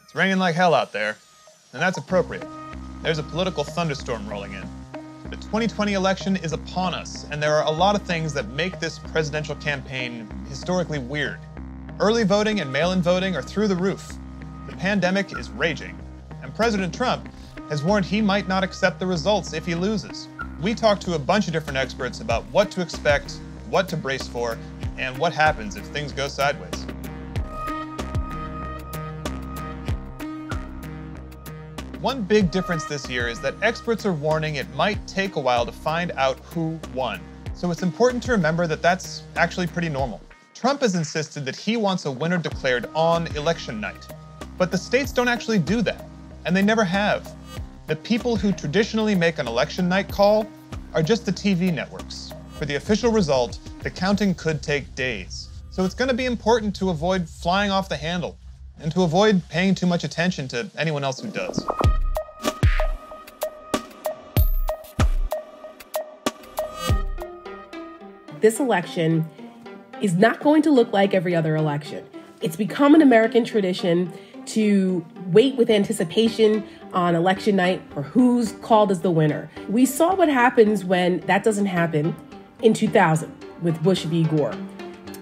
It's raining like hell out there, and that's appropriate. There's a political thunderstorm rolling in. The 2020 election is upon us, and there are a lot of things that make this presidential campaign historically weird. Early voting and mail-in voting are through the roof. The pandemic is raging, and President Trump has warned he might not accept the results if he loses. We talked to a bunch of different experts about what to expect, what to brace for, and what happens if things go sideways. One big difference this year is that experts are warning it might take a while to find out who won. So it's important to remember that that's actually pretty normal. Trump has insisted that he wants a winner declared on election night. But the states don't actually do that, and they never have. The people who traditionally make an election night call are just the TV networks. For the official result, the counting could take days. So it's going to be important to avoid flying off the handle and to avoid paying too much attention to anyone else who does. This election is not going to look like every other election. It's become an American tradition to wait with anticipation on election night for who's called as the winner. We saw what happens when that doesn't happen in 2000 with Bush v. Gore.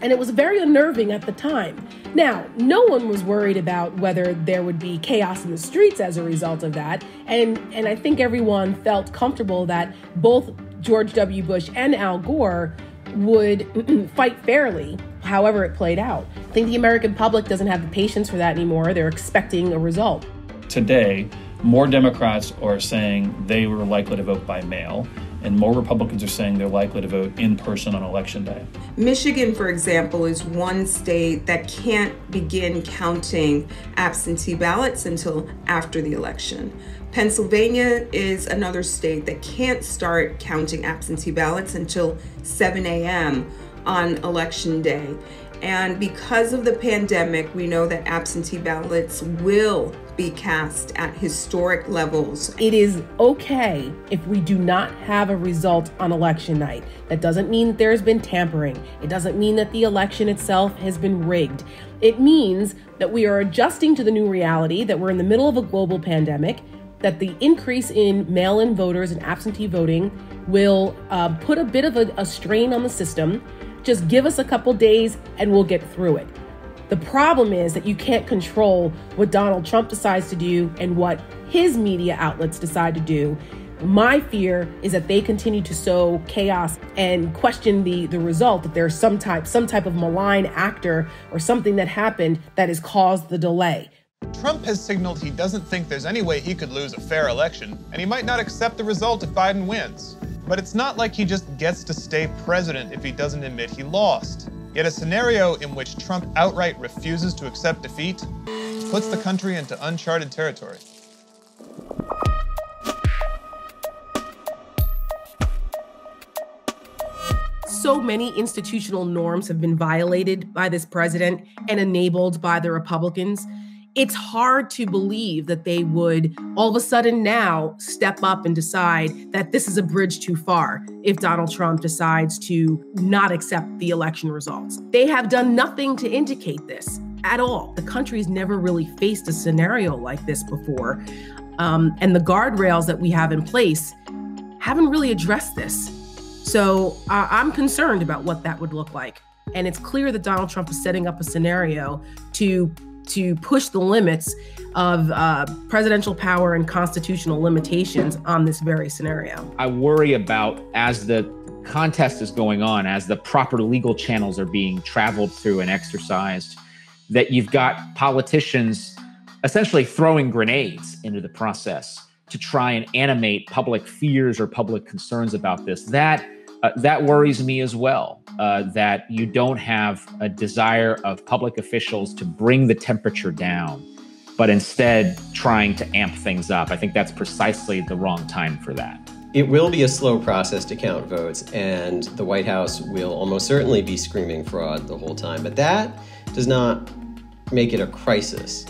And it was very unnerving at the time. Now, no one was worried about whether there would be chaos in the streets as a result of that. And I think everyone felt comfortable that both George W. Bush and Al Gore would fight fairly, however it played out. I think the American public doesn't have the patience for that anymore. They're expecting a result. Today, more Democrats are saying they were likely to vote by mail, and more Republicans are saying they're likely to vote in person on Election Day. Michigan, for example, is one state that can't begin counting absentee ballots until after the election. Pennsylvania is another state that can't start counting absentee ballots until 7 a.m. on Election Day. And because of the pandemic, we know that absentee ballots will be cast at historic levels. It is okay if we do not have a result on election night. That doesn't mean that there has been tampering. It doesn't mean that the election itself has been rigged. It means that we are adjusting to the new reality, that we're in the middle of a global pandemic, that the increase in mail-in voters and absentee voting will put a bit of a strain on the system. Just give us a couple days and we'll get through it. The problem is that you can't control what Donald Trump decides to do and what his media outlets decide to do. My fear is that they continue to sow chaos and question the result, that there's some type of malign actor or something that happened that has caused the delay. Trump has signaled he doesn't think there's any way he could lose a fair election, and he might not accept the result if Biden wins. But it's not like he just gets to stay president if he doesn't admit he lost. Yet a scenario in which Trump outright refuses to accept defeat puts the country into uncharted territory. So many institutional norms have been violated by this president and enabled by the Republicans. It's hard to believe that they would all of a sudden now step up and decide that this is a bridge too far if Donald Trump decides to not accept the election results. They have done nothing to indicate this at all. The country's never really faced a scenario like this before. And the guardrails that we have in place haven't really addressed this. So I'm concerned about what that would look like. And it's clear that Donald Trump is setting up a scenario to push the limits of presidential power and constitutional limitations on this very scenario. I worry about, as the contest is going on, as the proper legal channels are being traveled through and exercised, that you've got politicians essentially throwing grenades into the process to try and animate public fears or public concerns about this. That worries me as well, that you don't have a desire of public officials to bring the temperature down, but instead trying to amp things up. I think that's precisely the wrong time for that. It will be a slow process to count votes, and the White House will almost certainly be screaming fraud the whole time. But that does not make it a crisis.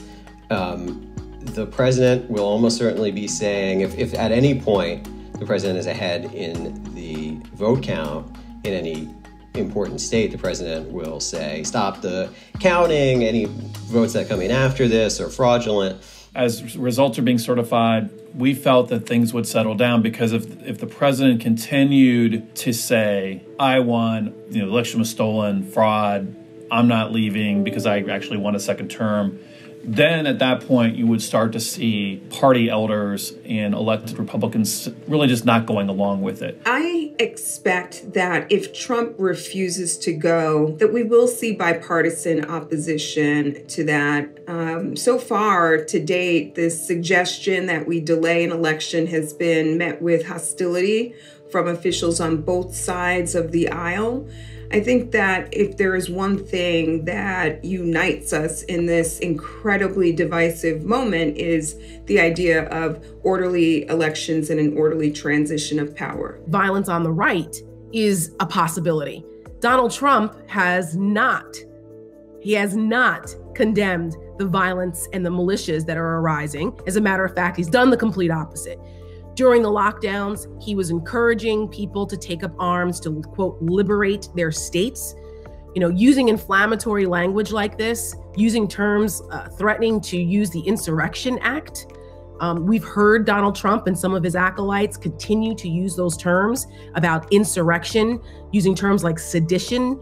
The president will almost certainly be saying, if at any point the president is ahead in the vote count in any important state, the president will say, stop the counting, any votes that come in after this are fraudulent. As results are being certified, we felt that things would settle down, because if the president continued to say, I won, the election was stolen, fraud, I'm not leaving because I actually won a second term, then at that point you would start to see party elders and elected Republicans really just not going along with it. I expect that if Trump refuses to go, that we will see bipartisan opposition to that. So far, to date, this suggestion that we delay an election has been met with hostility from officials on both sides of the aisle. I think that if there is one thing that unites us in this incredibly divisive moment is the idea of orderly elections and an orderly transition of power. Violence on the right is a possibility. Donald Trump has not condemned the violence and the militias that are arising. As a matter of fact, he's done the complete opposite. During the lockdowns, he was encouraging people to take up arms to, quote, liberate their states. Using inflammatory language like this, using terms threatening to use the Insurrection Act. We've heard Donald Trump and some of his acolytes continue to use those terms about insurrection, using terms like sedition,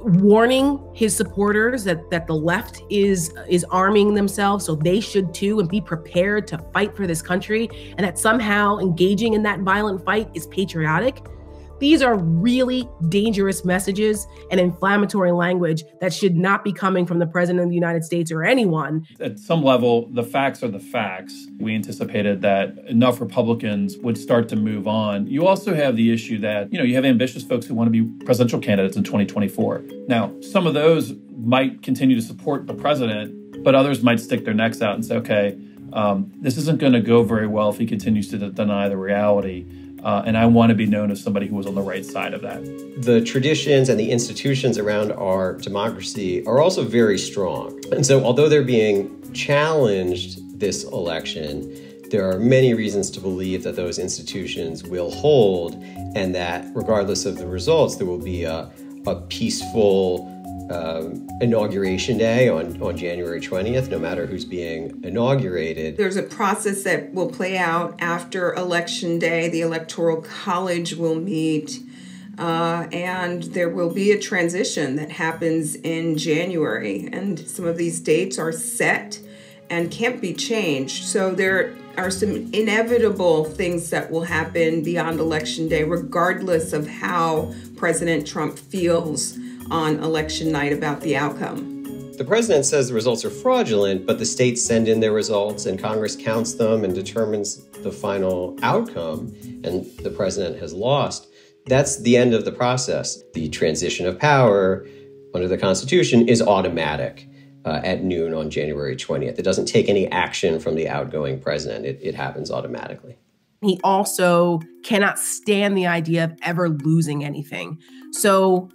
warning his supporters that the left is arming themselves, so they should too, and be prepared to fight for this country, and that somehow engaging in that violent fight is patriotic. These are really dangerous messages and inflammatory language that should not be coming from the president of the United States or anyone. At some level, the facts are the facts. We anticipated that enough Republicans would start to move on. You also have the issue that, you have ambitious folks who want to be presidential candidates in 2024. Now, some of those might continue to support the president, but others might stick their necks out and say, okay, this isn't going to go very well if he continues to deny the reality. And I want to be known as somebody who was on the right side of that. The traditions and the institutions around our democracy are also very strong. And so although they're being challenged this election, there are many reasons to believe that those institutions will hold, and that regardless of the results, there will be a peaceful inauguration day on January 20th, no matter who's being inaugurated. There's a process that will play out after Election Day. The Electoral College will meet, and there will be a transition that happens in January. And some of these dates are set and can't be changed. So there are some inevitable things that will happen beyond Election Day, regardless of how President Trump feels on election night about the outcome. The president says the results are fraudulent, but the states send in their results and Congress counts them and determines the final outcome, and the president has lost. That's the end of the process. The transition of power under the Constitution is automatic at noon on January 20th. It doesn't take any action from the outgoing president. It happens automatically. He also cannot stand the idea of ever losing anything. So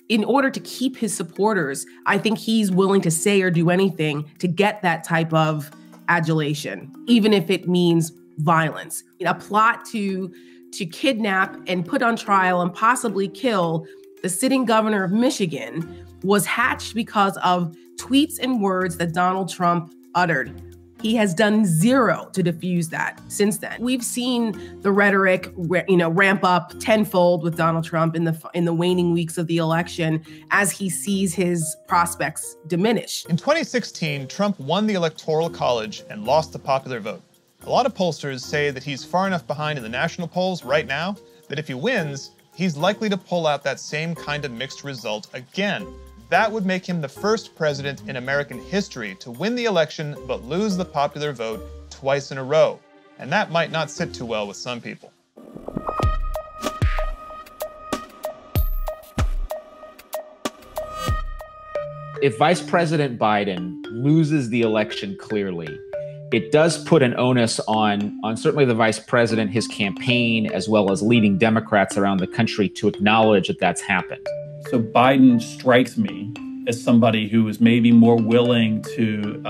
in order to keep his supporters, I think he's willing to say or do anything to get that type of adulation, even if it means violence. A plot to kidnap and put on trial and possibly kill the sitting governor of Michigan was hatched because of tweets and words that Donald Trump uttered. He has done zero to diffuse that since then. We've seen the rhetoric, ramp up tenfold with Donald Trump in the waning weeks of the election as he sees his prospects diminish. In 2016, Trump won the Electoral College and lost the popular vote. A lot of pollsters say that he's far enough behind in the national polls right now that if he wins, he's likely to pull out that same kind of mixed result again. That would make him the first president in American history to win the election but lose the popular vote twice in a row. And that might not sit too well with some people. If Vice President Biden loses the election clearly, it does put an onus on certainly the vice president, his campaign, as well as leading Democrats around the country to acknowledge that that's happened. So Biden strikes me as somebody who is maybe more willing to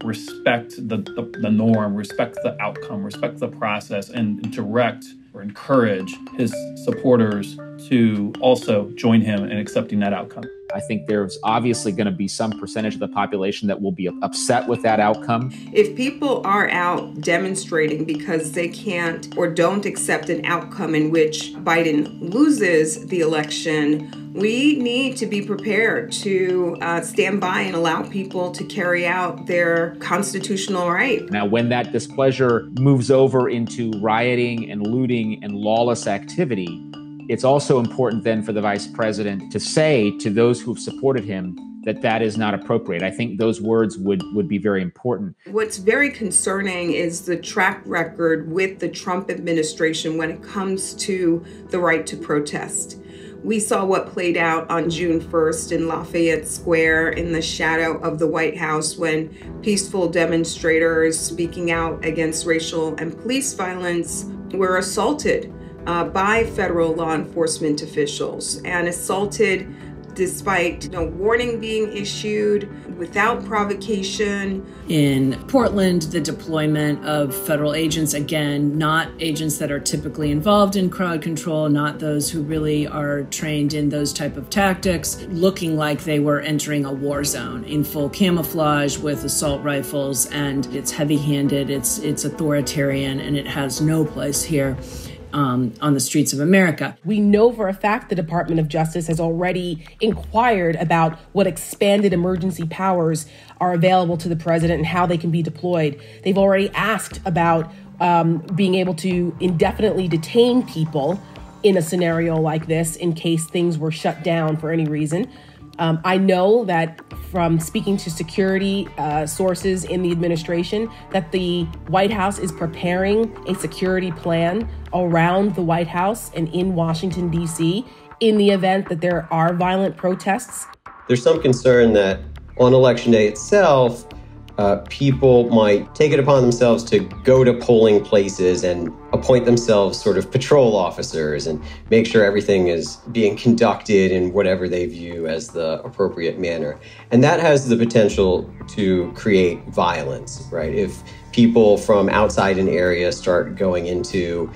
respect the norm, respect the outcome, respect the process, and direct or encourage his supporters to also join him in accepting that outcome. I think there's obviously going to be some percentage of the population that will be upset with that outcome. If people are out demonstrating because they can't or don't accept an outcome in which Biden loses the election, we need to be prepared to stand by and allow people to carry out their constitutional right. Now, when that displeasure moves over into rioting and looting and lawless activity, it's also important then for the vice president to say to those who've supported him that that is not appropriate. I think those words would be very important. What's very concerning is the track record with the Trump administration when it comes to the right to protest. We saw what played out on June 1st in Lafayette Square in the shadow of the White House when peaceful demonstrators speaking out against racial and police violence were assaulted by federal law enforcement officials and assaulted despite no warning being issued, without provocation. In Portland, the deployment of federal agents, again, not agents that are typically involved in crowd control, not those who really are trained in those type of tactics, looking like they were entering a war zone in full camouflage with assault rifles, and it's heavy-handed, it's authoritarian, and it has no place here on the streets of America. We know for a fact the Department of Justice has already inquired about what expanded emergency powers are available to the president and how they can be deployed. They've already asked about being able to indefinitely detain people in a scenario like this in case things were shut down for any reason. I know that from speaking to security sources in the administration that the White House is preparing a security plan around the White House and in Washington, D.C. in the event that there are violent protests. There's some concern that on Election Day itself, people might take it upon themselves to go to polling places and appoint themselves sort of patrol officers and make sure everything is being conducted in whatever they view as the appropriate manner. And that has the potential to create violence, right? If people from outside an area start going into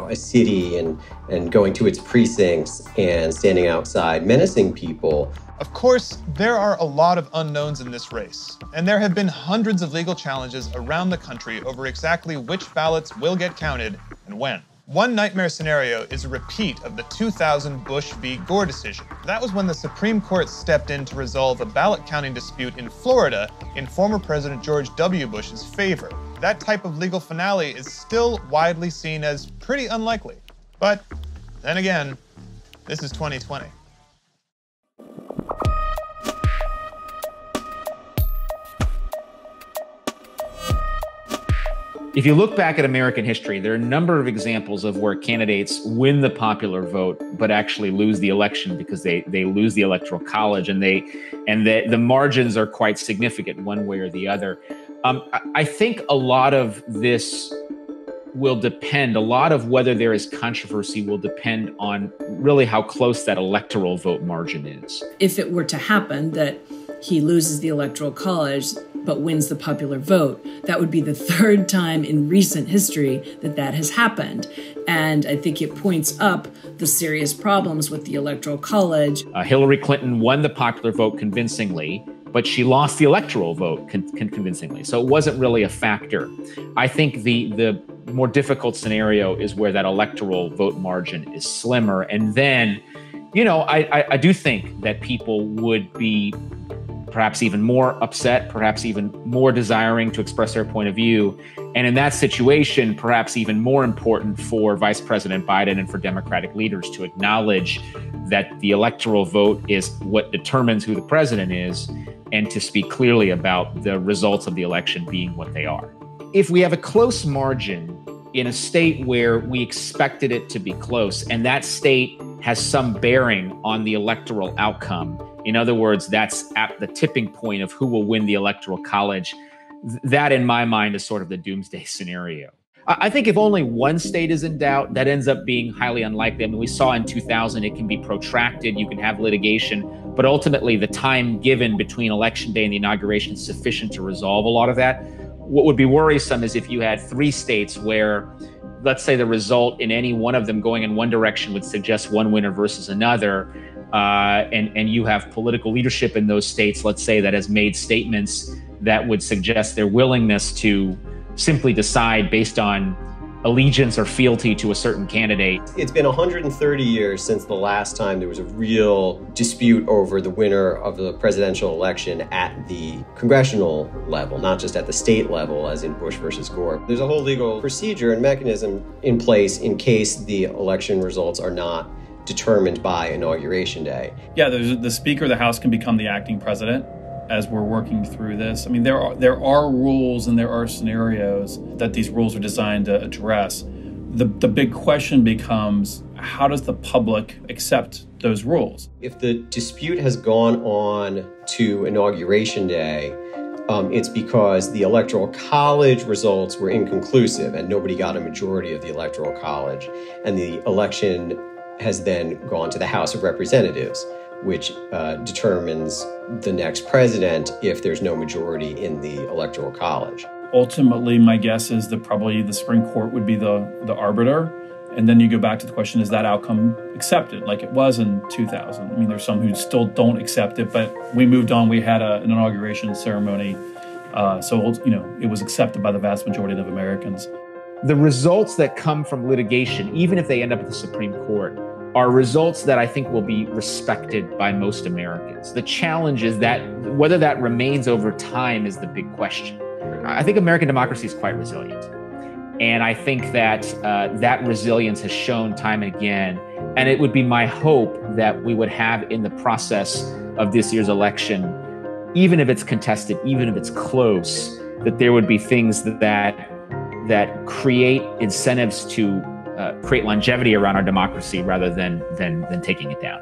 a city and going to its precincts and standing outside menacing people. Of course, there are a lot of unknowns in this race, and there have been hundreds of legal challenges around the country over exactly which ballots will get counted and when. One nightmare scenario is a repeat of the 2000 Bush v. Gore decision. That was when the Supreme Court stepped in to resolve a ballot counting dispute in Florida in former President George W. Bush's favor. That type of legal finale is still widely seen as pretty unlikely. But then again, this is 2020. If you look back at American history, there are a number of examples of where candidates win the popular vote, but actually lose the election because they lose the Electoral College, and the margins are quite significant one way or the other. I think a lot of this will depend, a lot of whether there is controversy will depend on really how close that electoral vote margin is. If it were to happen that he loses the Electoral College but wins the popular vote, that would be the third time in recent history that has happened. And I think it points up the serious problems with the Electoral College. Hillary Clinton won the popular vote convincingly, but she lost the electoral vote convincingly. So it wasn't really a factor. I think the more difficult scenario is where that electoral vote margin is slimmer. And then, I do think that people would be perhaps even more upset, perhaps even more desiring to express their point of view. And in that situation, perhaps even more important for Vice President Biden and for Democratic leaders to acknowledge that the electoral vote is what determines who the president is, and to speak clearly about the results of the election being what they are. If we have a close margin in a state where we expected it to be close, and that state has some bearing on the electoral outcome, in other words, that's at the tipping point of who will win the Electoral College, that in my mind is sort of the doomsday scenario. I think if only one state is in doubt, that ends up being highly unlikely. I mean, we saw in 2000, it can be protracted, you can have litigation, but ultimately the time given between Election Day and the inauguration is sufficient to resolve a lot of that. What would be worrisome is if you had three states where let's say the result in any one of them going in one direction would suggest one winner versus another, and you have political leadership in those states, let's say, that has made statements that would suggest their willingness to simply decide based on allegiance or fealty to a certain candidate. It's been 130 years since the last time there was a real dispute over the winner of the presidential election at the congressional level, not just at the state level, as in Bush versus Gore. There's a whole legal procedure and mechanism in place in case the election results are not determined by Inauguration Day. Yeah, the Speaker of the House can become the acting president as we're working through this. I mean, there are rules and there are scenarios that these rules are designed to address. The big question becomes, how does the public accept those rules? If the dispute has gone on to Inauguration Day, it's because the Electoral College results were inconclusive and nobody got a majority of the Electoral College. And the election has then gone to the House of Representatives, which determines the next president if there's no majority in the Electoral College. Ultimately, my guess is that probably the Supreme Court would be the arbiter. And then you go back to the question, is that outcome accepted like it was in 2000? I mean, there's some who still don't accept it, but we moved on. We had an inauguration ceremony. So, it was accepted by the vast majority of Americans. The results that come from litigation, even if they end up at the Supreme Court, are results that I think will be respected by most Americans. The challenge is that whether that remains over time is the big question. I think American democracy is quite resilient. And I think that that resilience has shown time and again. And it would be my hope that we would have in the process of this year's election, even if it's contested, even if it's close, that there would be things that create incentives to create longevity around our democracy rather than taking it down.